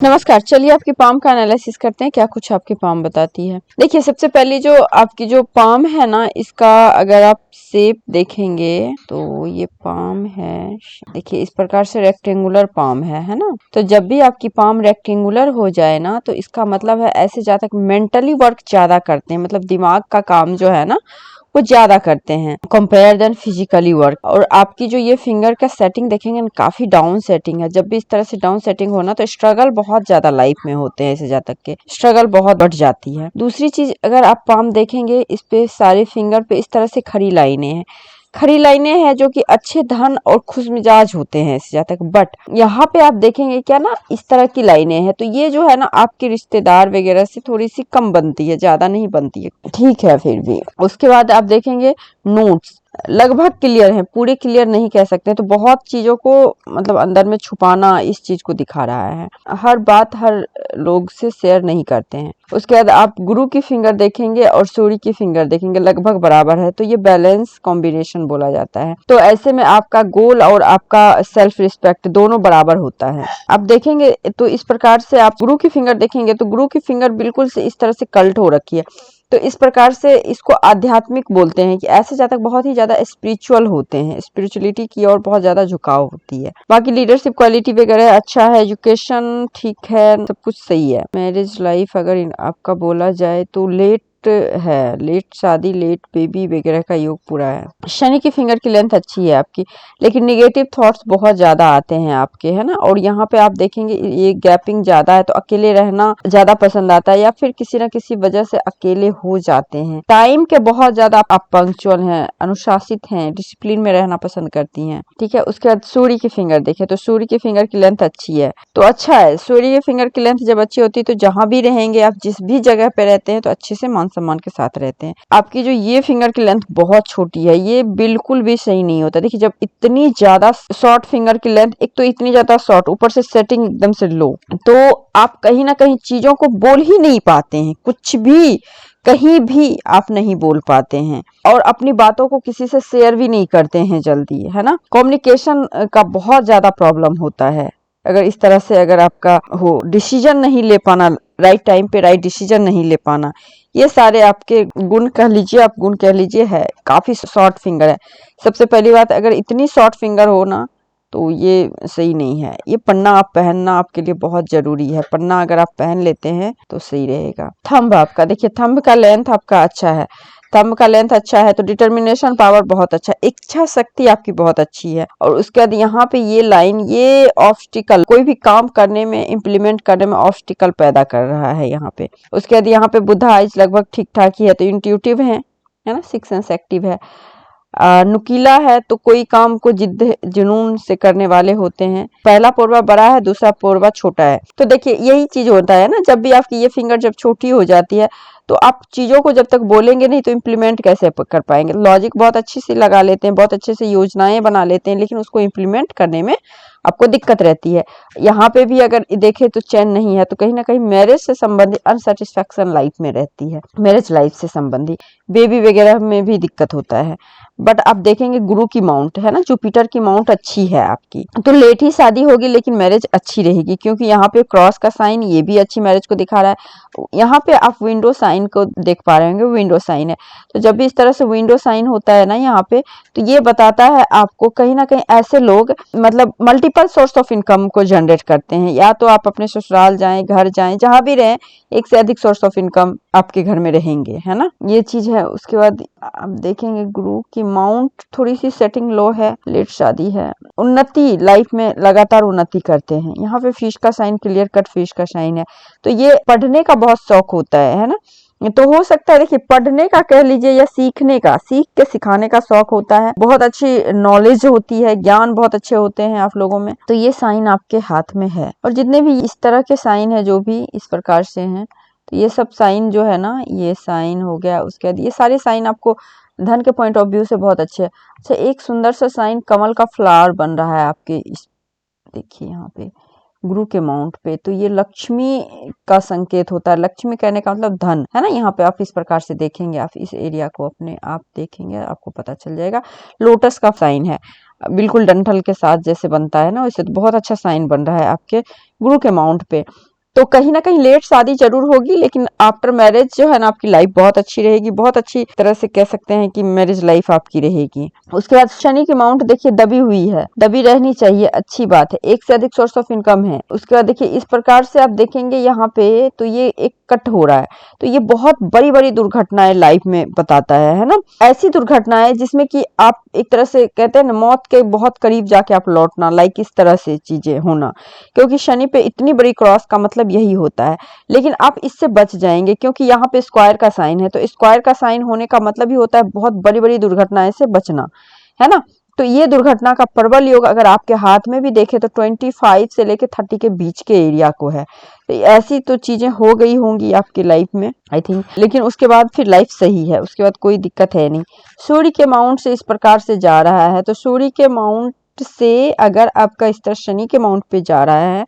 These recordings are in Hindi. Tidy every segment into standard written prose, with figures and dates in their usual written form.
नमस्कार। चलिए आपकी पाम का एनालिसिस करते हैं, क्या कुछ आपकी पाम बताती है। देखिए, सबसे पहले जो आपकी जो पाम है ना, इसका अगर आप शेप देखेंगे तो ये पाम है, देखिए इस प्रकार से रेक्टेंगुलर पाम है ना। तो जब भी आपकी पाम रेक्टेंगुलर हो जाए ना, तो इसका मतलब है ऐसे जातक मेंटली वर्क ज्यादा करते हैं, मतलब दिमाग का काम जो है ना वो ज्यादा करते हैं कंपेयर देन फिजिकली वर्क। और आपकी जो ये फिंगर का सेटिंग देखेंगे ना, काफी डाउन सेटिंग है। जब भी इस तरह से डाउन सेटिंग हो ना, तो स्ट्रगल बहुत ज्यादा लाइफ में होते हैं, ऐसे जातक के स्ट्रगल बहुत बढ़ जाती है। दूसरी चीज, अगर आप पाम देखेंगे, इस पे सारे फिंगर पे इस तरह से खड़ी लाइनें हैं, खड़ी लाइनें हैं जो कि अच्छे धन और खुश मिजाज होते हैं ऐसे जातक। बट यहाँ पे आप देखेंगे क्या ना, इस तरह की लाइनें हैं, तो ये जो है ना आपके रिश्तेदार वगैरह से थोड़ी सी कम बनती है, ज्यादा नहीं बनती है, ठीक है फिर भी। उसके बाद आप देखेंगे नोट्स लगभग क्लियर है, पूरे क्लियर नहीं कह सकते, तो बहुत चीजों को मतलब अंदर में छुपाना इस चीज को दिखा रहा है, हर बात हर लोग से शेयर नहीं करते हैं। उसके बाद आप गुरु की फिंगर देखेंगे और सूर्य की फिंगर देखेंगे, लगभग बराबर है, तो ये बैलेंस कॉम्बिनेशन बोला जाता है। तो ऐसे में आपका गोल और आपका सेल्फ रिस्पेक्ट दोनों बराबर होता है। आप देखेंगे तो इस प्रकार से आप गुरु की फिंगर देखेंगे तो गुरु की फिंगर बिल्कुल से इस तरह से कल्ट हो रखी है, तो इस प्रकार से इसको आध्यात्मिक बोलते हैं कि ऐसे जातक बहुत ही ज्यादा स्पिरिचुअल होते हैं, स्पिरिचुअलिटी की ओर बहुत ज्यादा झुकाव होती है। बाकी लीडरशिप क्वालिटी वगैरह अच्छा है, एजुकेशन ठीक है, सब कुछ सही है। मैरिज लाइफ अगर आपका बोला जाए तो लेट है, लेट शादी लेट बेबी वगैरह का योग पूरा है। शनि की फिंगर की लेंथ अच्छी है आपकी, लेकिन निगेटिव थॉट्स बहुत ज्यादा आते हैं आपके, है ना। और यहाँ पे आप देखेंगे ये गैपिंग ज्यादा है, तो अकेले रहना ज्यादा पसंद आता है, या फिर किसी न किसी वजह से अकेले हो जाते हैं। टाइम के बहुत ज्यादा आप पंक्चुअल हैं, अनुशासित हैं, डिसिप्लिन में रहना पसंद करती हैं, ठीक है। उसके बाद सूर्य की फिंगर देखें तो सूर्य की फिंगर की लेंथ अच्छी है, तो अच्छा है। सूर्य की फिंगर की लेंथ जब अच्छी होती है तो जहां भी रहेंगे आप, जिस भी जगह पे रहते हैं, तो अच्छे से मान सम्मान के साथ रहते हैं। आपकी जो ये फिंगर की लेंथ बहुत छोटी है, ये बिल्कुल भी सही नहीं होता। देखिए, जब इतनी ज्यादा शॉर्ट फिंगर की लेंथ, एक तो इतनी ज्यादा शॉर्ट, ऊपर से सेटिंग एकदम से लो, तो आप कहीं ना कहीं चीजों को बोल ही नहीं पाते हैं, कुछ भी कहीं भी आप नहीं बोल पाते हैं, और अपनी बातों को किसी से शेयर भी नहीं करते हैं जल्दी, है ना। कम्युनिकेशन का बहुत ज्यादा प्रॉब्लम होता है अगर इस तरह से अगर आपका हो। डिसीजन नहीं ले पाना, राइट टाइम पे राइट डिसीजन नहीं ले पाना, ये सारे आपके गुण कह लीजिए, आप गुण कह लीजिए, है। काफी शॉर्ट फिंगर है। सबसे पहली बात, अगर इतनी शॉर्ट फिंगर हो ना, तो ये सही नहीं है। ये पन्ना आप पहनना आपके लिए बहुत जरूरी है, पन्ना अगर आप पहन लेते हैं तो सही रहेगा। थंब आपका देखिए, थंब का लेंथ आपका अच्छा है, थंब का लेंथ अच्छा है, तो डिटर्मिनेशन पावर बहुत अच्छा है, इच्छा शक्ति आपकी बहुत अच्छी है। और उसके बाद यहाँ पे ये लाइन, ये ऑब्स्टिकल, कोई भी काम करने में, इम्प्लीमेंट करने में ऑब्स्टिकल पैदा कर रहा है यहाँ पे। उसके बाद यहाँ पे बुधा आइज लगभग ठीक ठाक ही है, तो इंट्यूटिव है ना, सिक्स सेंस एक्टिव है। नुकीला है, तो कोई काम को जिद्द जुनून से करने वाले होते हैं। पहला पोरवा बड़ा है, दूसरा पोरवा छोटा है, तो देखिए यही चीज होता है ना, जब भी आपकी ये फिंगर जब छोटी हो जाती है, तो आप चीजों को जब तक बोलेंगे नहीं तो इम्प्लीमेंट कैसे कर पाएंगे। लॉजिक बहुत अच्छे से लगा लेते हैं, बहुत अच्छे से योजनाएं बना लेते हैं, लेकिन उसको इम्प्लीमेंट करने में आपको दिक्कत रहती है। यहाँ पे भी अगर देखें तो चैन नहीं है, तो कहीं ना कहीं मैरिज से संबंधित अनसेटिस्फैक्शन लाइफ में रहती है, मैरिज लाइफ से संबंधित, बेबी वगैरह में भी दिक्कत होता है। बट आप देखेंगे गुरु की माउंट है ना, जुपिटर की माउंट अच्छी है आपकी, तो लेट ही शादी होगी लेकिन मैरिज अच्छी रहेगी, क्योंकि यहाँ पे क्रॉस का साइन, ये भी अच्छी मैरिज को दिखा रहा है। यहाँ पे आप विंडो साइन को देख पा रहे होंगे, विंडो साइन है, तो जब भी इस तरह से विंडो साइन होता है ना यहाँ पे, तो ये बताता है आपको कहीं ना कहीं ऐसे लोग मतलब मल्टीपल सोर्स ऑफ इनकम को जनरेट करते हैं। या तो आप अपने ससुराल जाएं, घर जाएं, जहां भी रहें, एक से अधिक सोर्स ऑफ इनकम आपके घर में रहेंगे, है ना, ये चीज है। उसके बाद आप देखेंगे गुरु की माउंट थोड़ी सी सेटिंग लो है, लेट शादी है। उन्नति लाइफ में लगातार उन्नति करते हैं। यहाँ पे फिश का साइन, क्लियर कट फिश का साइन है, तो ये पढ़ने का बहुत शौक होता है ना। तो हो सकता है, देखिए पढ़ने का कह लीजिए या सीखने का, सीख के सिखाने का शौक होता है, बहुत अच्छी नॉलेज होती है, ज्ञान बहुत अच्छे होते हैं आप लोगों में, तो ये साइन आपके हाथ में है। और जितने भी इस तरह के साइन है जो भी इस प्रकार से हैं, तो ये सब साइन जो है ना, ये साइन हो गया। उसके बाद ये सारे साइन आपको धन के पॉइंट ऑफ व्यू से बहुत अच्छे हैं। अच्छा, एक सुंदर सा साइन कमल का फ्लावर बन रहा है आपके इस, देखिए यहाँ पे गुरु के माउंट पे, तो ये लक्ष्मी का संकेत होता है। लक्ष्मी कहने का मतलब धन, है ना। यहाँ पे आप इस प्रकार से देखेंगे, आप इस एरिया को अपने आप देखेंगे, आपको पता चल जाएगा। लोटस का साइन है, बिल्कुल डंठल के साथ जैसे बनता है ना, वैसे तो बहुत अच्छा साइन बन रहा है आपके गुरु के माउंट पे। तो कहीं ना कहीं लेट शादी जरूर होगी, लेकिन आफ्टर मैरिज जो है ना आपकी लाइफ बहुत अच्छी रहेगी, बहुत अच्छी तरह से कह सकते हैं कि मैरिज लाइफ आपकी रहेगी। उसके बाद शनि की माउंट देखिए दबी हुई है, दबी रहनी चाहिए, अच्छी बात है, एक से अधिक सोर्स ऑफ इनकम है। उसके बाद देखिए इस प्रकार से आप देखेंगे यहाँ पे तो ये एक कट हो रहा है, तो ये बहुत बड़ी बड़ी दुर्घटनाएं लाइफ में बताता है ना, ऐसी दुर्घटनाएं जिसमें कि आप एक तरह से कहते हैं ना मौत के बहुत करीब जाके आप लौटना, लाइक इस तरह से चीजें होना, क्योंकि शनि पे इतनी बड़ी क्रॉस का मतलब यही होता है। लेकिन आप इससे बच जाएंगे क्योंकि यहाँ पे स्क्वायर का साइन है, तो स्क्वायर का साइन होने का मतलब ही होता है बहुत बड़ी बड़ी दुर्घटनाएं से बचना, है ना। तो ये दुर्घटना का प्रबल योग अगर आपके हाथ में भी देखे तो 25 से लेके 30 के बीच के एरिया को है। तो ऐसी तो चीजें हो गई होंगी आपकी लाइफ में आई थिंक, लेकिन उसके बाद फिर लाइफ सही है, उसके बाद कोई दिक्कत है नहीं। सूर्य के माउंट से इस प्रकार से जा रहा है, तो सूर्य के माउंट से अगर आपका इस तरह शनि के माउंट पे जा रहा है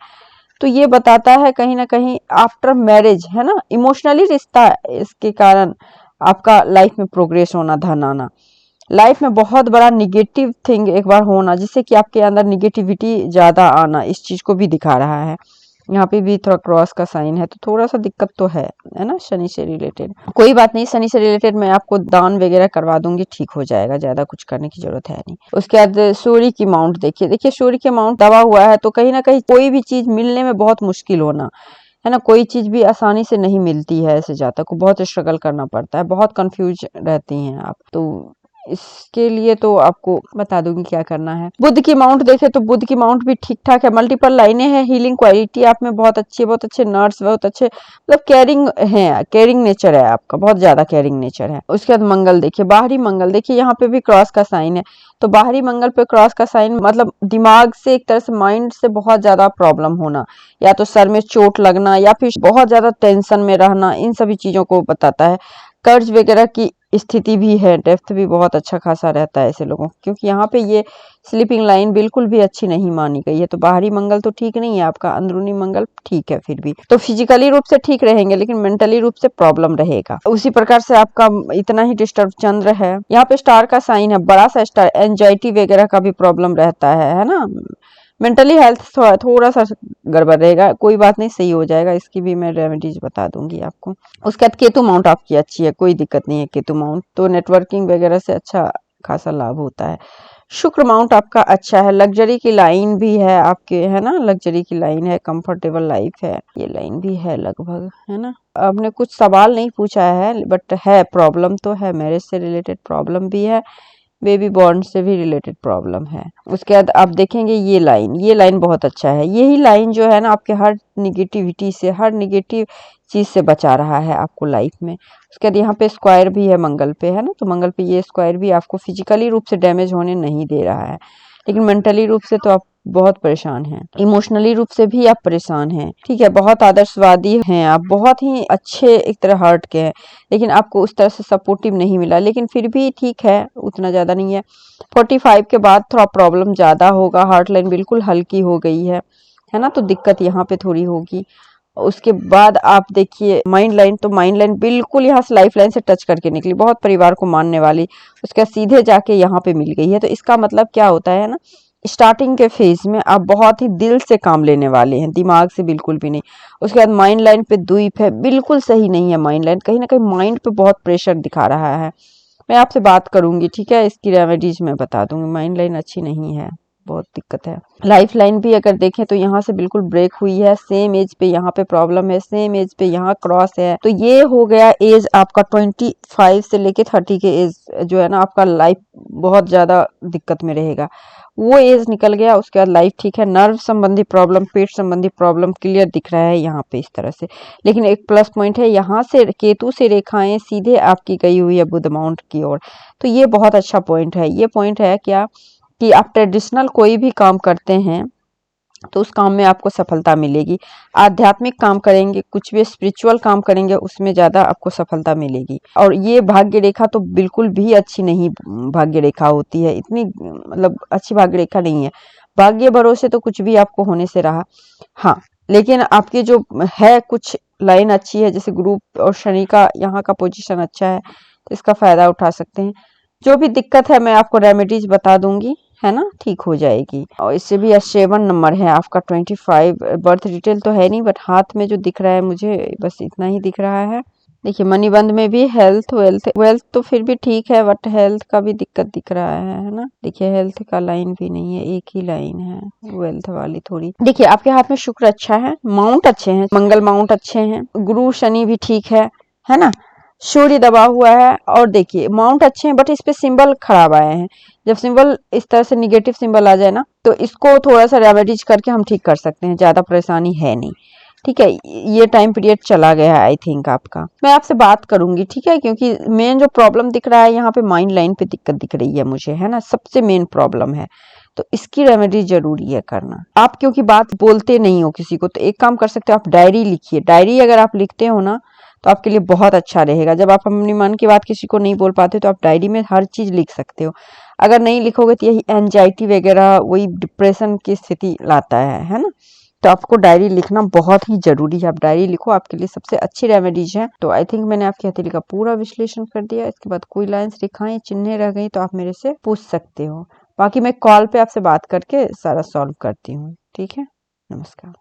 तो ये बताता है कहीं ना कहीं आफ्टर मैरिज, है ना, इमोशनली रिश्ता इसके कारण आपका लाइफ में प्रोग्रेस होना, धन आना, लाइफ में बहुत बड़ा निगेटिव थिंग एक बार होना जिससे कि आपके अंदर निगेटिविटी ज्यादा आना, इस चीज को भी दिखा रहा है। यहाँ पे भी थोड़ा क्रॉस का साइन है, तो थोड़ा सा दिक्कत तो है ना शनि से रिलेटेड। कोई बात नहीं, शनि से रिलेटेड मैं आपको दान वगैरह करवा दूंगी, ठीक हो जाएगा, ज्यादा कुछ करने की जरूरत है नहीं। उसके बाद सूर्य की माउंट देखिए, देखिए सूर्य की माउंट दबा हुआ है, तो कहीं ना कहीं कोई भी चीज मिलने में बहुत मुश्किल होना, है ना, कोई चीज भी आसानी से नहीं मिलती है, ऐसे जातक को बहुत स्ट्रगल करना पड़ता है, बहुत कंफ्यूज रहती हैं आप। तो इसके लिए तो आपको बता दूंगी क्या करना है। बुध की माउंट देखे तो बुध की माउंट भी ठीक ठाक है, मल्टीपल लाइनें हैं, हीलिंग क्वालिटी आप में बहुत अच्छी है, बहुत अच्छे नर्स, बहुत अच्छे मतलब केयरिंग है, केयरिंग नेचर है आपका, बहुत ज्यादा केयरिंग नेचर है। उसके बाद मंगल देखिए, बाहरी मंगल देखिए, यहाँ पे भी क्रॉस का साइन है, तो बाहरी मंगल पे क्रॉस का साइन मतलब दिमाग से एक तरह से माइंड से बहुत ज्यादा प्रॉब्लम होना, या तो सर में चोट लगना, या फिर बहुत ज्यादा टेंशन में रहना, इन सभी चीजों को बताता है। कर्ज वगैरह की स्थिति भी है, डेप्थ भी बहुत अच्छा खासा रहता है ऐसे लोगों को, क्योंकि यहाँ पे ये स्लीपिंग लाइन बिल्कुल भी अच्छी नहीं मानी गई है। तो बाहरी मंगल तो ठीक नहीं है आपका, अंदरूनी मंगल ठीक है, फिर भी तो फिजिकली रूप से ठीक रहेंगे लेकिन मेंटली रूप से प्रॉब्लम रहेगा। उसी प्रकार से आपका इतना ही डिस्टर्ब चंद्र है, यहाँ पे स्टार का साइन है, बड़ा सा स्टार, एंजाइटी वगैरह का भी प्रॉब्लम रहता है ना, मेंटली हेल्थ थोड़ा सा गड़बड़ रहेगा, कोई बात नहीं, सही हो जाएगा, इसकी भी मैं रेमेडीज बता दूंगी आपको। उसके बाद केतु माउंट आपकी अच्छी है, कोई दिक्कत नहीं है, केतु माउंट तो नेटवर्किंग वगैरह से अच्छा खासा लाभ होता है। शुक्र माउंट आपका अच्छा है, लग्जरी की लाइन भी है आपके, है ना, लग्जरी की लाइन है, कंफर्टेबल लाइफ है, ये लाइन भी है लगभग, है ना। आपने कुछ सवाल नहीं पूछा है बट है प्रॉब्लम तो है, मैरिज से रिलेटेड प्रॉब्लम भी है, बेबी बॉर्न से भी रिलेटेड प्रॉब्लम है। उसके बाद आप देखेंगे ये लाइन बहुत अच्छा है, यही लाइन जो है ना आपके हर निगेटिविटी से, हर निगेटिव चीज से बचा रहा है आपको लाइफ में। उसके बाद यहाँ पे स्क्वायर भी है मंगल पे, है ना, तो मंगल पे ये स्क्वायर भी आपको फिजिकली रूप से डैमेज होने नहीं दे रहा है, लेकिन मेंटली रूप से तो आप बहुत परेशान हैं, इमोशनली रूप से भी आप परेशान हैं, ठीक है, बहुत आदर्शवादी हैं आप, बहुत ही अच्छे एक तरह हार्ट के हैं, लेकिन आपको उस तरह से सपोर्टिव नहीं मिला, लेकिन फिर भी ठीक है, उतना ज्यादा नहीं है। 45 के बाद थोड़ा प्रॉब्लम ज्यादा होगा, हार्ट लाइन बिल्कुल हल्की हो गई है ना, तो दिक्कत यहाँ पे थोड़ी होगी। उसके बाद आप देखिए माइंड लाइन, तो माइंड लाइन बिल्कुल यहाँ से लाइफ लाइन से टच करके निकली, बहुत परिवार को मानने वाली, उसका सीधे जाके यहाँ पे मिल गई है। तो इसका मतलब क्या होता है ना, स्टार्टिंग के फेज में आप बहुत ही दिल से काम लेने वाले हैं, दिमाग से बिल्कुल भी नहीं। उसके बाद माइंड लाइन पे द्वीप है, बिल्कुल सही नहीं है माइंड लाइन, कहीं ना कहीं माइंड पे बहुत प्रेशर दिखा रहा है। मैं आपसे बात करूंगी, ठीक है, इसकी रेमेडीज मैं बता दूंगी, माइंड लाइन अच्छी नहीं है, बहुत दिक्कत है। लाइफ लाइन भी अगर देखें तो यहाँ से बिल्कुल ब्रेक हुई है, सेम एज पे यहाँ पे प्रॉब्लम है, सेम एज पे यहाँ क्रॉस है, तो ये हो गया एज आपका 25 से लेके 30 के एज जो है ना आपका लाइफ बहुत ज्यादा दिक्कत में रहेगा, वो एज निकल गया। उसके बाद लाइफ ठीक है, नर्व संबंधी प्रॉब्लम, पेट संबंधी प्रॉब्लम क्लियर दिख रहा है यहाँ पे इस तरह से। लेकिन एक प्लस पॉइंट है, यहाँ से केतु से रेखाएं सीधे आपकी गई हुई है बुध माउंट की ओर, तो ये बहुत अच्छा पॉइंट है। ये पॉइंट है क्या कि आप ट्रेडिशनल कोई भी काम करते हैं तो उस काम में आपको सफलता मिलेगी, आध्यात्मिक काम करेंगे, कुछ भी स्पिरिचुअल काम करेंगे, उसमें ज्यादा आपको सफलता मिलेगी। और ये भाग्य रेखा तो बिल्कुल भी अच्छी नहीं भाग्य रेखा होती है, इतनी मतलब अच्छी भाग्य रेखा नहीं है, भाग्य भरोसे तो कुछ भी आपको होने से रहा। हाँ, लेकिन आपकी जो है कुछ लाइन अच्छी है, जैसे ग्रुप और शनि का यहाँ का पोजीशन अच्छा है, तो इसका फायदा उठा सकते हैं। जो भी दिक्कत है मैं आपको रेमेडीज बता दूंगी, है ना, ठीक हो जाएगी। और इससे भी 7 नंबर है आपका 25। बर्थ डिटेल तो है नहीं, बट हाथ में जो दिख रहा है मुझे बस इतना ही दिख रहा है। देखिए मणिबंध में भी हेल्थ वेल्थ तो फिर भी ठीक है, बट हेल्थ का भी दिक्कत दिख रहा है ना। देखिए हेल्थ का लाइन भी नहीं है, एक ही लाइन है वेल्थ वाली थोड़ी। देखिए आपके हाथ में शुक्र अच्छा है, माउंट अच्छे हैं, मंगल माउंट अच्छे हैं, गुरु शनि भी ठीक है ना। सूर्य दबा हुआ है, और देखिए माउंट अच्छे हैं बट इस पे सिंबल खराब आए हैं। जब सिंबल इस तरह से निगेटिव सिंबल आ जाए ना, तो इसको थोड़ा सा रेमेडीज करके हम ठीक कर सकते हैं, ज्यादा परेशानी है नहीं। ठीक है, ये टाइम पीरियड चला गया है आई थिंक आपका। मैं आपसे बात करूंगी, ठीक है, क्योंकि मेन जो प्रॉब्लम दिख रहा है यहाँ पे माइंड लाइन पे दिक्कत दिख रही है मुझे, है ना, सबसे मेन प्रॉब्लम है। तो इसकी रेमेडी जरूरी है करना। आप क्योंकि बात बोलते नहीं हो किसी को, तो एक काम कर सकते हो, आप डायरी लिखिए। डायरी अगर आप लिखते हो ना, तो आपके लिए बहुत अच्छा रहेगा। जब आप अपनी मन की बात किसी को नहीं बोल पाते, तो आप डायरी में हर चीज लिख सकते हो। अगर नहीं लिखोगे तो यही एंजाइटी वगैरह, वही डिप्रेशन की स्थिति लाता है ना। तो आपको डायरी लिखना बहुत ही जरूरी है। आप डायरी लिखो, आपके लिए सबसे अच्छी रेमेडीज है। तो आई थिंक मैंने आपकी हथेली का पूरा विश्लेषण कर दिया। इसके बाद कोई लाइंस रेखाएं चिन्हें रह गई तो आप मेरे से पूछ सकते हो। बाकी मैं कॉल पे आपसे बात करके सारा सॉल्व करती हूँ। ठीक है, नमस्कार।